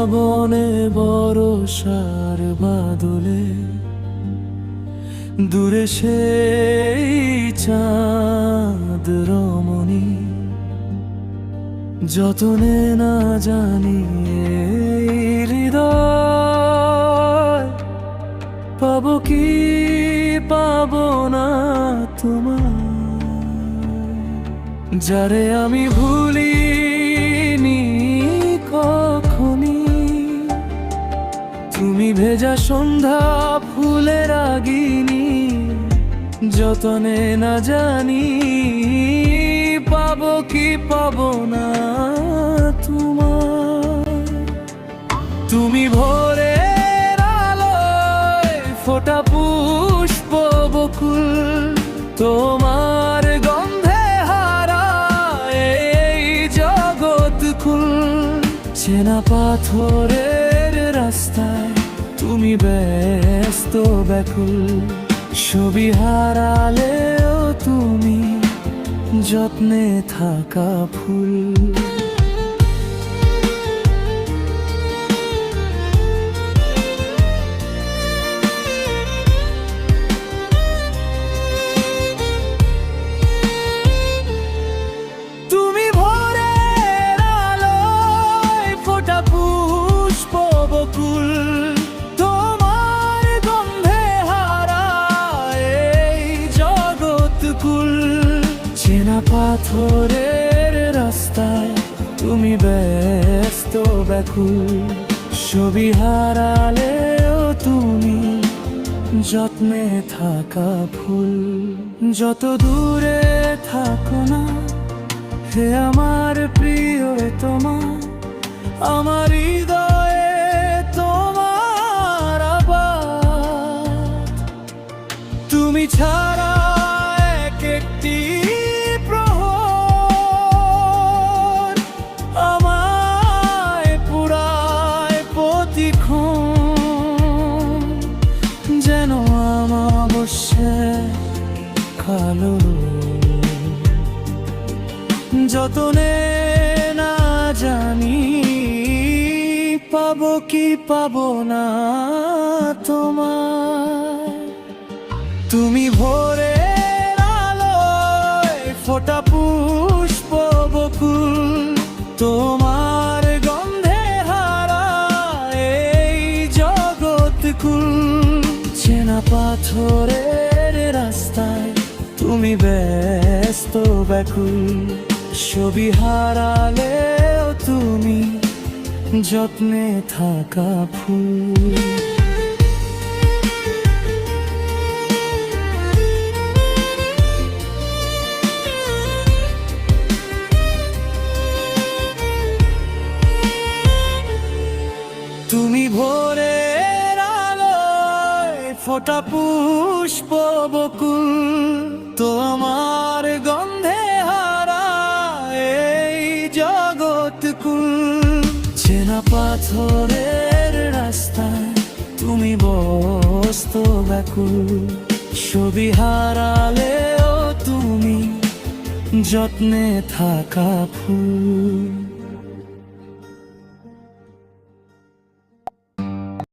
শ্রাবণে বর্ষার বাদলে দূরে সেই চাঁদ রমণী যতনে না জানি এই হৃদয় পাবো কি পাবো না তোমার, যারে আমি ভুলিনি কখনি। তুমি ভেজা সন্ধ্যা ফুলের রাগিনী যতনে না জানি পাবো কি পাবো না তোমার। তুমি ভোরের আলোয় ফোটা পুষ্প বকুল, তোমার গন্ধে হারায় এই জগৎ কুল। চেনা পাথরের রাস্তায় তুমি ব্যস্ত ব্যাকুল, ছবি হারালেও তুমি যত্নে থাকা ফুল। তুমি ভোরের আলোয় ফোটা পুষ্প বকুল, তোমার গন্ধে হারায় এই জগৎ কুল। চেনা পাথরের রাস্তায় তুমি ব্যস্ত ব্যাকুল, ছবি হারালেও তুমি যত্নে থাকা ফুল। যত দূরে থাকো না হে আমার প্রিয় তোমার, আমার হৃদয়ে তোমার আবাস। তুমি ছাড়া এক একটি প্রহর আমায় পুরায় প্রতিক্ষণ, যেন অমাবস্যায় কালো। যতনে না জানি পাবো কি পাবো না তোমার। তুমি ভোরের আলোয় ফোটা পুষ্প বকুল, তোমার গন্ধে হারায় এই জগৎ কুল। চেনা পাথরের রাস্তায় তুমি ব্যস্ত ব্যাকুল, ছবি হারালেও তুমি যত্নে থাকা ফুল। তুমি ভোরের আলোয় ফোটা পুষ্প বকুল, তোমার গন্ধে হারায় এই জগৎ কুল। চেনা পাথরের রাস্তায় তুমি ব্যস্ত ব্যাকুল, ছবি হারালেও তুমি যত্নে থাকা ফুল।